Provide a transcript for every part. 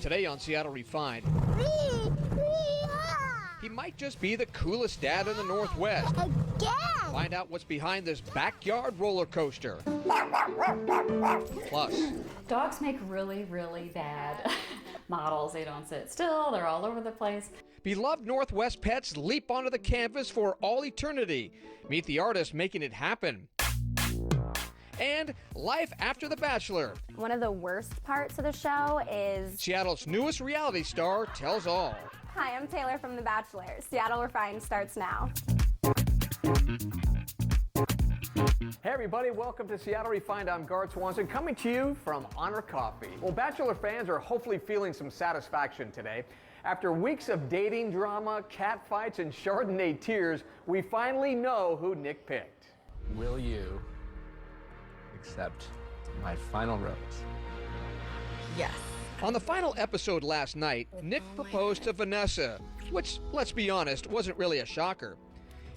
Today on Seattle Refined, he might just be the coolest dad in the Northwest. Again! Find out what's behind this backyard roller coaster. Plus, dogs make really, really bad models. They don't sit still. They're all over the place. beloved Northwest pets leap onto the canvas for all eternity. Meet the artist making it happen. And life after The Bachelor. One of the worst parts of the show is... Seattle's newest reality star tells all. Hi, I'm Taylor from The Bachelor. Seattle Refined starts now. Hey everybody, welcome to Seattle Refined. I'm Garth Swanson, coming to you from Honor Coffee. Well, Bachelor fans are hopefully feeling some satisfaction today. After weeks of dating drama, cat fights, and Chardonnay tears, we finally know who Nick picked. Will you accept my final rose? Yes. On the final episode last night, Nick proposed to Vanessa, which, let's be honest, wasn't really a shocker.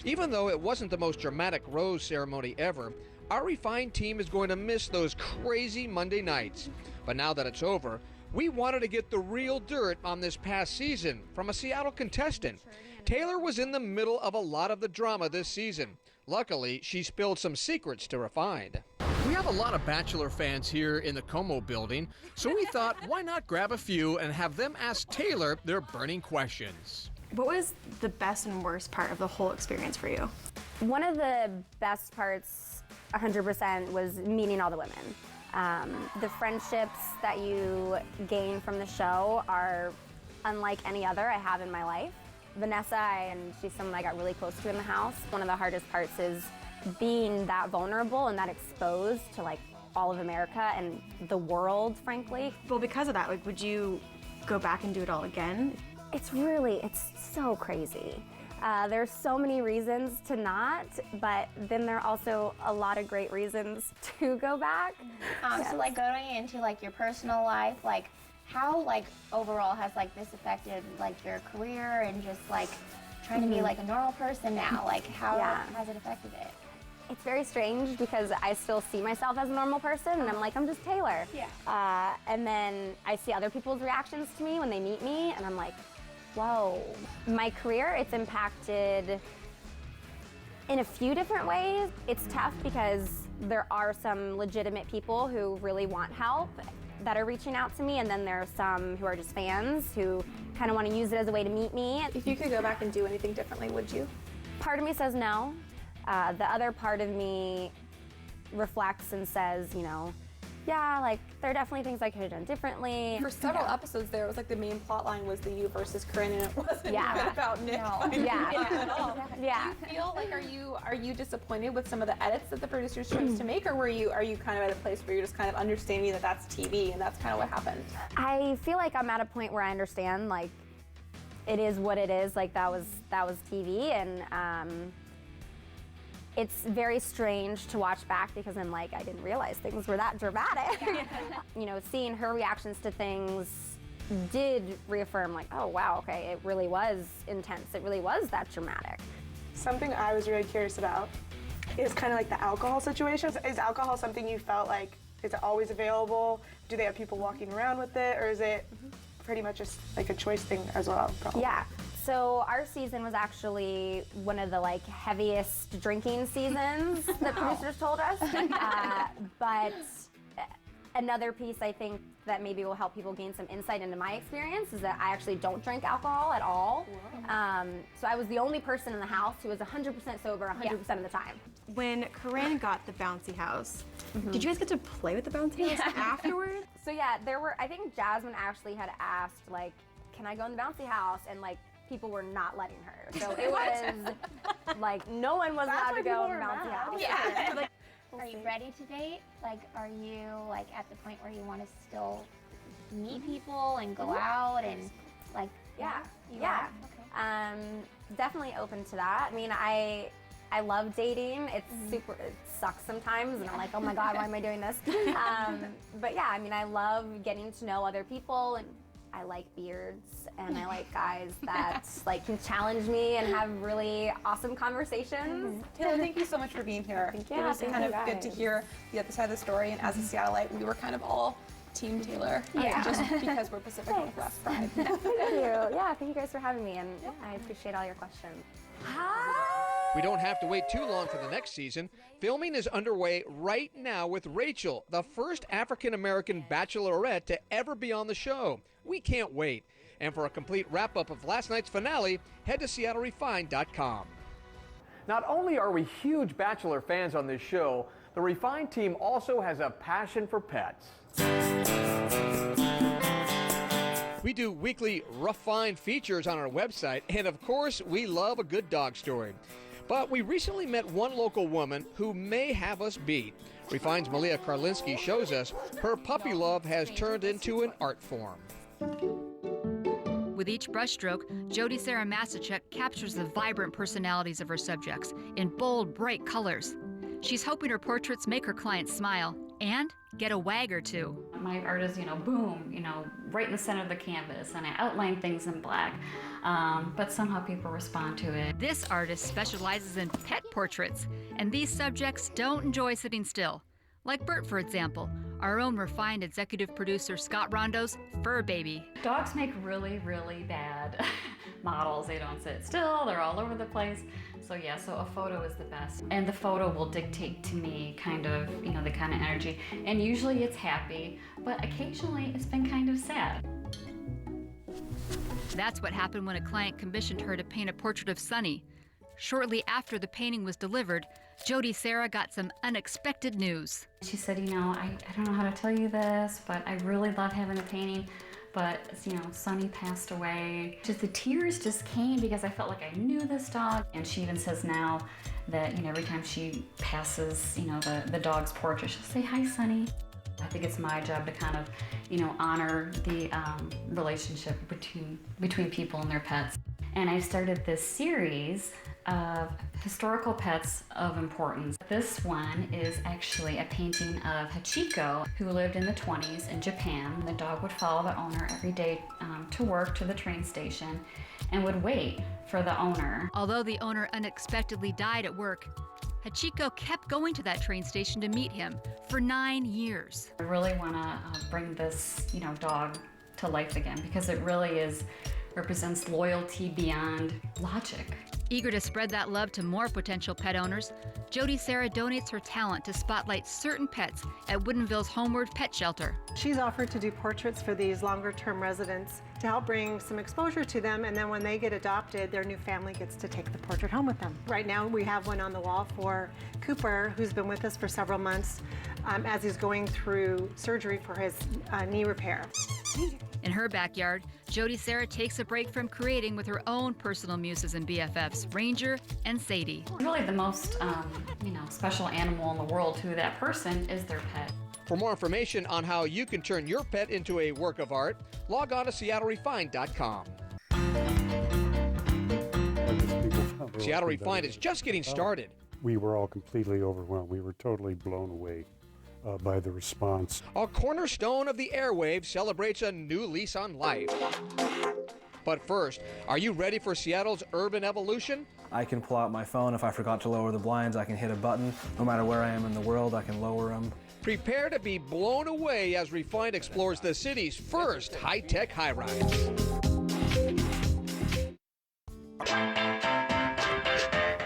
Even though it wasn't the most dramatic rose ceremony ever, our Refined team is going to miss those crazy Monday nights. But now that it's over, we wanted to get the real dirt on this past season from a Seattle contestant. Taylor was in the middle of a lot of the drama this season. Luckily, she spilled some secrets to Refined. We have a lot of Bachelor fans here in the Como building, so we thought, why not grab a few and have them ask Taylor their burning questions. What was the best and worst part of the whole experience for you? One of the best parts, 100%, was meeting all the women. The friendships that you gain from the show are unlike any other I have in my life. Vanessa, and she's someone I got really close to in the house. One of the hardest parts is being that vulnerable and that exposed to like all of America and the world, frankly. Well, because of that, like, would you go back and do it all again? It's so crazy. There's so many reasons to not, but then there are also a lot of great reasons to go back. So like going into like your personal life, like how like overall has like this affected like your career and just like trying to be like a normal person now? Like how has it affected it? It's very strange because I still see myself as a normal person and I'm like, I'm just Taylor. Yeah. And then I see other people's reactions to me when they meet me and I'm like, whoa. My career, it's impacted in a few different ways. It's tough because there are some legitimate people who really want help that are reaching out to me, and then there are some who are just fans who kind of want to use it as a way to meet me. If you could go back and do anything differently, would you? Part of me says no. The other part of me reflects and says, you know, yeah, like there are definitely things I could have done differently. For several episodes there, it was like the main plot line was the you versus Corinne, and it wasn't even about Nick. At all. Yeah. Do you feel like are you disappointed with some of the edits that the producers chose to make, or are you kind of at a place where you're just kind of understanding that that's TV and that's kind of what happened? I feel like I'm at a point where I understand like it is what it is. Like that was TV, and it's very strange to watch back because I'm like, I didn't realize things were that dramatic. You know, seeing her reactions to things did reaffirm like, oh wow, okay, it really was intense. It really was that dramatic. Something I was really curious about is kind of like the alcohol situation. Is alcohol something you felt like, is it always available? Do they have people walking around with it, or is it pretty much just like a choice thing as well? Probably? Yeah. So our season was actually one of the like heaviest drinking seasons that producers told us. But another piece I think that maybe will help people gain some insight into my experience is that I actually don't drink alcohol at all. So I was the only person in the house who was 100% sober 100% of the time. When Corinne got the bouncy house, did you guys get to play with the bouncy house afterwards? So yeah, I think Jasmine actually had asked like, can I go in the bouncy house? And like, people were not letting her. So it was like no one was allowed to go in the bouncy house. Yeah. Like, are you ready to date? Like, are you like at the point where you want to still meet people and go out and like? Yeah. Okay. Definitely open to that. I mean, I love dating. It's super. It sucks sometimes, and I'm like, oh my god, why am I doing this? But yeah, I mean, I love getting to know other people, and I like beards, and I like guys that like can challenge me and have really awesome conversations. Taylor, thank you so much for being here. Thank you. It was kind of good to hear the other side of the story, and as a Seattleite, we were kind of all Team Taylor. Yeah. Just because we're Pacific Northwest pride. Thank you. Yeah, thank you guys for having me, and I appreciate all your questions. We don't have to wait too long for the next season. Filming is underway right now with Rachel, the first African-American bachelorette to ever be on the show. We can't wait. And for a complete wrap-up of last night's finale, head to SeattleRefined.com. Not only are we huge Bachelor fans on this show, the Refined team also has a passion for pets. We do weekly Refined features on our website, and of course, we love a good dog story. But we recently met one local woman who may have us beat. Refined's Malia Karlinski shows us her puppy love has turned into an art form. With each brushstroke, Jody Sarah Masachek captures the vibrant personalities of her subjects in bold, bright colors. She's hoping her portraits make her clients smile and get a wag or two. My art is, boom, right in the center of the canvas, and I outline things in black, but somehow people respond to it. This artist specializes in pet portraits, and these subjects don't enjoy sitting still. Like Bert, for example, our own Refined executive producer Scott Rondo's fur baby. Dogs make really, really bad models. They don't sit still, they're all over the place. So a photo is the best. And the photo will dictate to me kind of, the kind of energy. And usually it's happy, but occasionally it's been kind of sad. That's what happened when a client commissioned her to paint a portrait of Sunny. Shortly after the painting was delivered, Jody Sarah got some unexpected news. She said, I don't know how to tell you this, but I really love having the painting. But, Sunny passed away. Just the tears just came because I felt like I knew this dog. And she even says now that, every time she passes, the dog's portrait, she'll say, "Hi, Sunny." I think it's my job to kind of, honor the relationship between people and their pets. And I started this series of historical pets of importance. This one is actually a painting of Hachiko, who lived in the 20s in Japan. The dog would follow the owner every day to work, to the train station, and would wait for the owner. Although the owner unexpectedly died at work, Hachiko kept going to that train station to meet him for 9 years. I really want to bring this, dog to life again, because it really represents loyalty beyond logic. Eager to spread that love to more potential pet owners, Jody Sarah donates her talent to spotlight certain pets at Woodinville's Homeward Pet Shelter. She's offered to do portraits for these longer-term residents to help bring some exposure to them, and then when they get adopted, their new family gets to take the portrait home with them. Right now, we have one on the wall for Cooper, who's been with us for several months as he's going through surgery for his knee repair. In her backyard, Jody Sarah takes a break from creating with her own personal muses and BFFs, Ranger and Sadie. Really the most, special animal in the world to that person is their pet. For more information on how you can turn your pet into a work of art, log on to SeattleRefined.com. Seattle Refined is just getting started. We were all completely overwhelmed. We were totally blown away by the response. A cornerstone of the airwaves celebrates a new lease on life. But first, are you ready for Seattle's urban evolution? I can pull out my phone. If I forgot to lower the blinds, I can hit a button. No matter where I am in the world, I can lower them. Prepare to be blown away as Refined explores the city's first high-tech high-rise.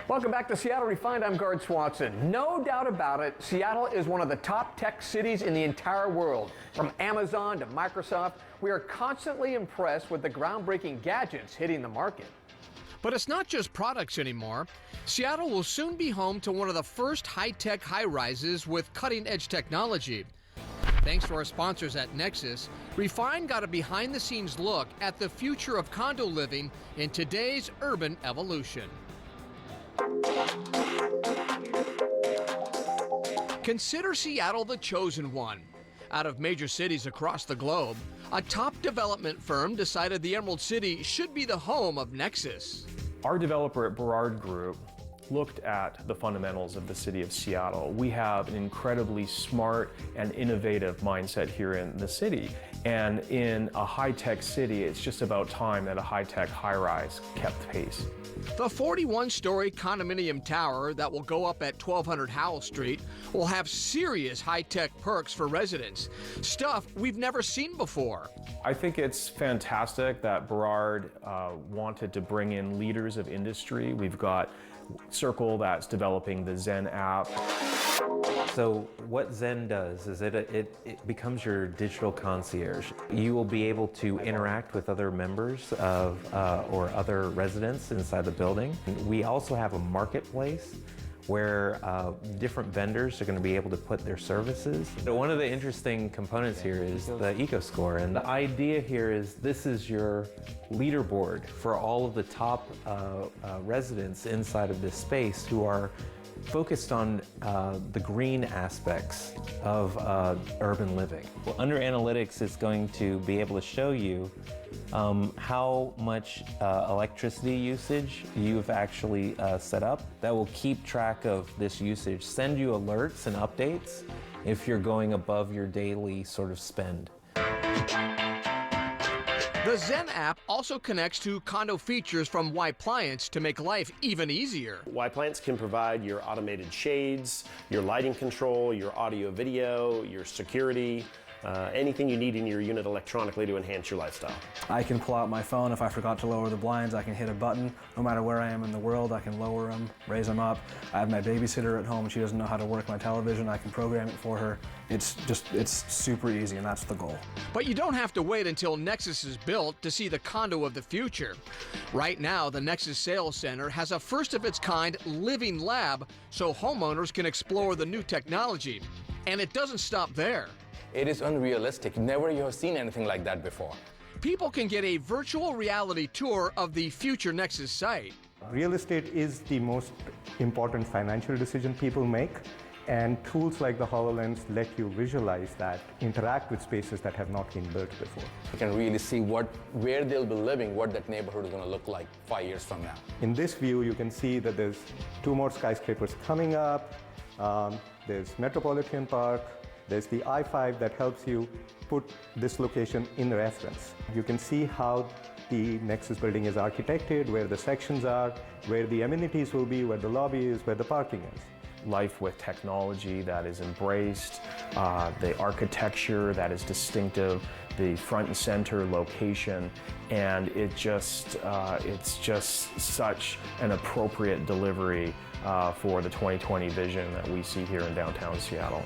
Welcome back to Seattle Refined. I'm Gard Swanson. No doubt about it, Seattle is one of the top tech cities in the entire world. From Amazon to Microsoft, we are constantly impressed with the groundbreaking gadgets hitting the market. But it's not just products anymore. Seattle will soon be home to one of the first high-tech high-rises with cutting-edge technology. Thanks to our sponsors at Nexus, Refined got a behind-the-scenes look at the future of condo living in today's urban evolution. Consider Seattle the chosen one. Out of major cities across the globe, a top development firm decided the Emerald City should be the home of Nexus. Our developer at Burrard Group looked at the fundamentals of the city of Seattle. We have an incredibly smart and innovative mindset here in the city. And in a high-tech city, it's just about time that a high-tech high-rise kept pace. The 41-story condominium tower that will go up at 1200 Howell Street will have serious high-tech perks for residents, stuff we've never seen before. I think it's fantastic that Burrard wanted to bring in leaders of industry. We've got Circle that's developing the Zen app. So what Zen does is it becomes your digital concierge. You will be able to interact with other members of or other residents inside the building. We also have a marketplace where different vendors are going to be able to put their services. So one of the interesting components here is the eco-score, and the idea here is this is your leaderboard for all of the top residents inside of this space who are focused on the green aspects of urban living. Well, under analytics, it's going to be able to show you how much electricity usage you've actually set up. That will keep track of this usage, send you alerts and updates if you're going above your daily sort of spend. The Zen app also connects to condo features from Y-Pliants to make life even easier. Y-Pliants can provide your automated shades, your lighting control, your audio video, your security, anything you need in your unit electronically to enhance your lifestyle. I can pull out my phone. If I forgot to lower the blinds, I can hit a button. No matter where I am in the world, I can lower them, raise them up. I have my babysitter at home. She doesn't know how to work my television. I can program it for her. It's super easy, and that's the goal. But you don't have to wait until Nexus is built to see the condo of the future. Right now, the Nexus Sales Center has a first-of-its-kind living lab so homeowners can explore the new technology. And it doesn't stop there. It is unrealistic. Never you have seen anything like that before. People can get a virtual reality tour of the future Nexus site. Real estate is the most important financial decision people make, and tools like the HoloLens let you visualize that, interact with spaces that have not been built before. You can really see where they'll be living, what that neighborhood is going to look like 5 years from now. In this view, you can see that there's 2 more skyscrapers coming up. There's Metropolitan Park. There's the I-5 that helps you put this location in reference. You can see how the Nexus building is architected, where the sections are, where the amenities will be, where the lobby is, where the parking is. Life with technology that is embraced, the architecture that is distinctive, the front and center location, and it's just such an appropriate delivery for the 2020 vision that we see here in downtown Seattle.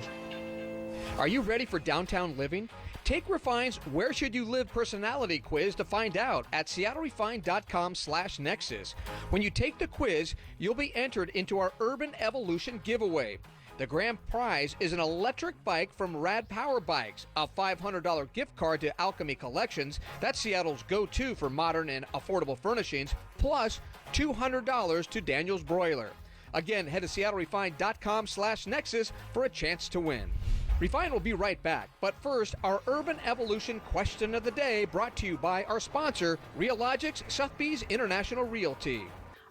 Are you ready for downtown living? Take Refine's Where Should You Live personality quiz to find out at seattlerefine.com/Nexus. When you take the quiz, you'll be entered into our Urban Evolution giveaway. The grand prize is an electric bike from Rad Power Bikes, a $500 gift card to Alchemy Collections, that's Seattle's go-to for modern and affordable furnishings, plus $200 to Daniel's Broiler. Again, head to seattlerefine.com/Nexus for a chance to win. Refine will be right back, but first, our Urban Evolution question of the day brought to you by our sponsor, Realogics Sotheby's International Realty.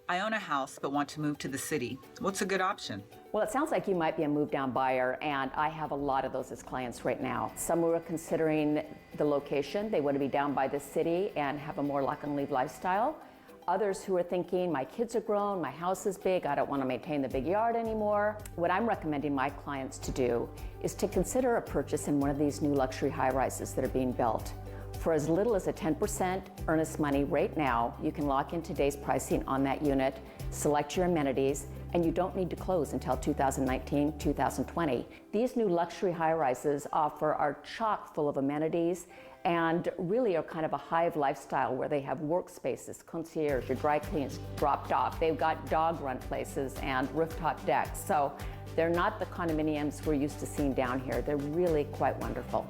I own a house but want to move to the city. What's a good option? Well, it sounds like you might be a move-down buyer, and I have a lot of those as clients right now. Some who are considering the location. They want to be down by the city and have a more lock-and-leave lifestyle. Others who are thinking, my kids are grown, my house is big, I don't want to maintain the big yard anymore. What I'm recommending my clients to do is to consider a purchase in one of these new luxury high-rises that are being built. For as little as a 10% earnest money right now, you can lock in today's pricing on that unit, select your amenities, and you don't need to close until 2019, 2020. These new luxury high-rises are chock full of amenities and really are kind of a hive lifestyle where they have workspaces, concierge, your dry cleans dropped off. They've got dog run places and rooftop decks. So they're not the condominiums we're used to seeing down here. They're really quite wonderful.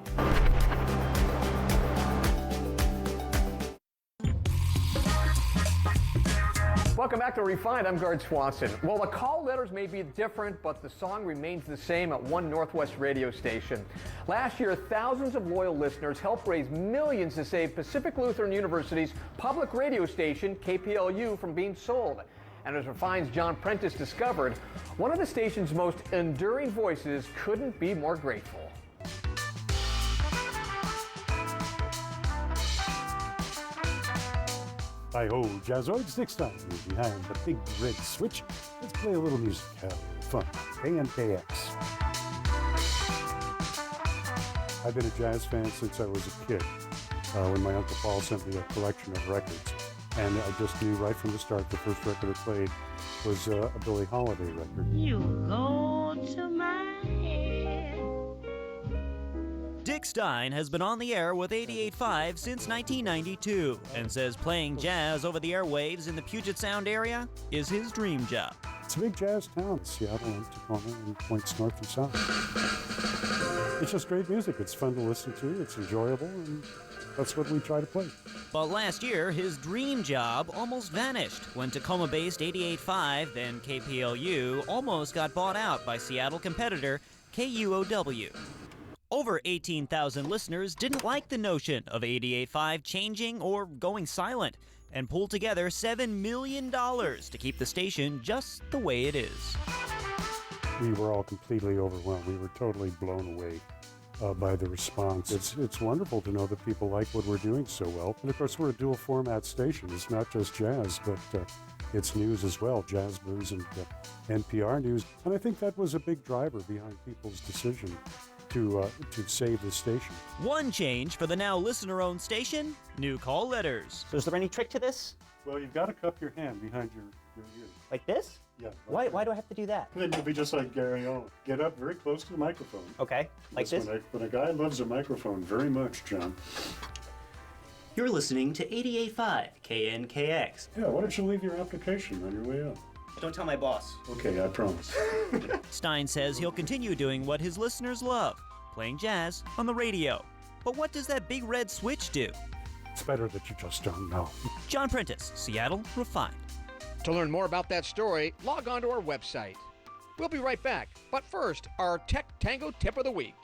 Welcome back to Refined. I'm Gard Swanson. Well, the call letters may be different, but the song remains the same at One Northwest radio station. Last year, thousands of loyal listeners helped raise millions to save Pacific Lutheran University's public radio station, KPLU, from being sold. And as Refine's John Prentice discovered, one of the station's most enduring voices couldn't be more grateful. Hi-ho, Jazzoids, Dick Stein is behind the big red switch. Let's play a little music, fun, KNKX. I've been a jazz fan since I was a kid, when my Uncle Paul sent me a collection of records. And I just knew right from the start the first record I played was a Billie Holiday record. You go to my head. Dick Stein has been on the air with 88.5 since 1992 and says playing jazz over the airwaves in the Puget Sound area is his dream job. It's a big jazz town, Seattle and Tacoma and points north and south. It's just great music. It's fun to listen to. It's enjoyable, and that's what we try to play. But last year, his dream job almost vanished when Tacoma-based 88.5, then KPLU, almost got bought out by Seattle competitor KUOW. Over 18,000 listeners didn't like the notion of 88.5 changing or going silent and pulled together $7 million to keep the station just the way it is. We were all completely overwhelmed. We were totally blown away by the response. It's wonderful to know that people like what we're doing so well. And of course, we're a dual format station. It's not just jazz, but it's news as well, jazz news and NPR news. And I think that was a big driver behind people's decision to save the station. One change for the now listener-owned station, new call letters. So is there any trick to this? Well, you've got to cup your hand behind your ear. Like this? Yeah. Why do I have to do that? Then you'll be just like Gary Owen. Get up very close to the microphone. Okay, like this? When a guy loves a microphone very much, John. You're listening to 88.5 KNKX. Yeah, why don't you leave your application on your way up? Don't tell my boss. Okay, I promise. Stein says he'll continue doing what his listeners love, playing jazz on the radio. But what does that big red switch do? It's better that you just don't know. John Prentice, Seattle Refined. To learn more about that story, log on to our website. We'll be right back, but first, our Tech Tango Tip of the Week.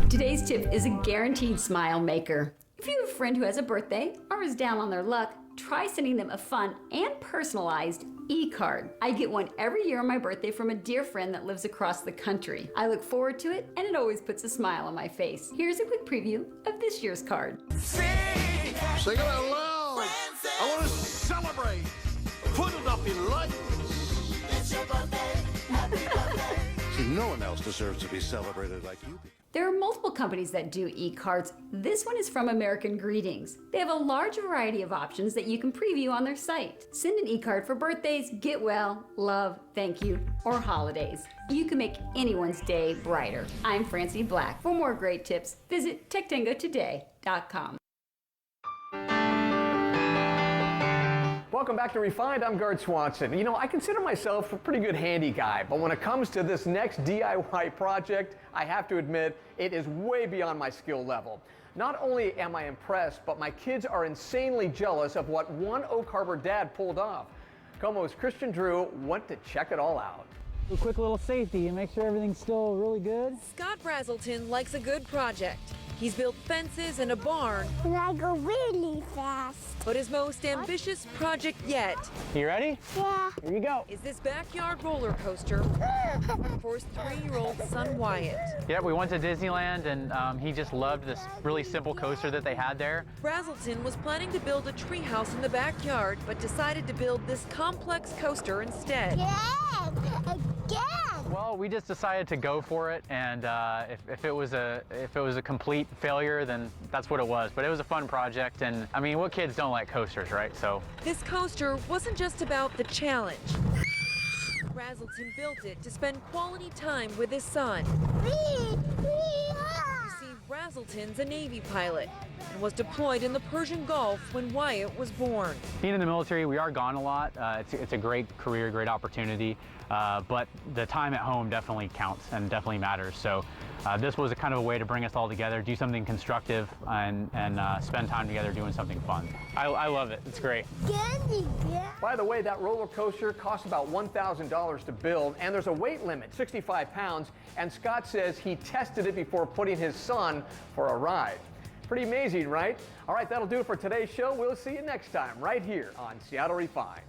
Today's tip is a guaranteed smile maker. If you have a friend who has a birthday or is down on their luck, try sending them a fun and personalized e-card. I get one every year on my birthday from a dear friend that lives across the country. I look forward to it, and it always puts a smile on my face. Here's a quick preview of this year's card. Sing it out loud. I want to celebrate. Put it up in lights. It's your birthday. Happy birthday. See, no one else deserves to be celebrated like you. There are multiple companies that do e-cards. This one is from American Greetings. They have a large variety of options that you can preview on their site. Send an e-card for birthdays, get well, love, thank you, or holidays. You can make anyone's day brighter. I'm Francie Black. For more great tips, visit techtangotoday.com. Welcome back to Refined. I'm Gart Swanson. You know, I consider myself a pretty good handy guy, but when it comes to this next DIY project, I have to admit it is way beyond my skill level. Not only am I impressed, but my kids are insanely jealous of what one Oak Harbor dad pulled off. Como's Christian Drew went to check it all out. A quick little safety and make sure everything's still really good. Scott Brazelton likes a good project. He's built fences and a barn. And I go really fast. But his most ambitious project yet. You ready? Yeah. Here you go. Is this backyard roller coaster for his 3-year-old son Wyatt. Yeah, we went to Disneyland and he just loved this really simple coaster that they had there. Brazelton was planning to build a treehouse in the backyard, but decided to build this complex coaster instead. Again! Well, we just decided to go for it, and if it was a complete failure, then that's what it was. But it was a fun project, and I mean, what kids don't like coasters, right? So this coaster wasn't just about the challenge. Brazelton built it to spend quality time with his son. You see, Brazelton's a Navy pilot and was deployed in the Persian Gulf when Wyatt was born. Being in the military, we are gone a lot. It's a great career, great opportunity, but the time at home definitely counts and definitely matters. So this was a kind of a way to bring us all together, do something constructive, and spend time together doing something fun. I love it. It's great. By the way, that roller coaster costs about $1,000 to build, and there's a weight limit, 65 pounds, and Scott says he tested it before putting his son for a ride. Pretty amazing, right? All right, that'll do it for today's show. We'll see you next time right here on Seattle Refined.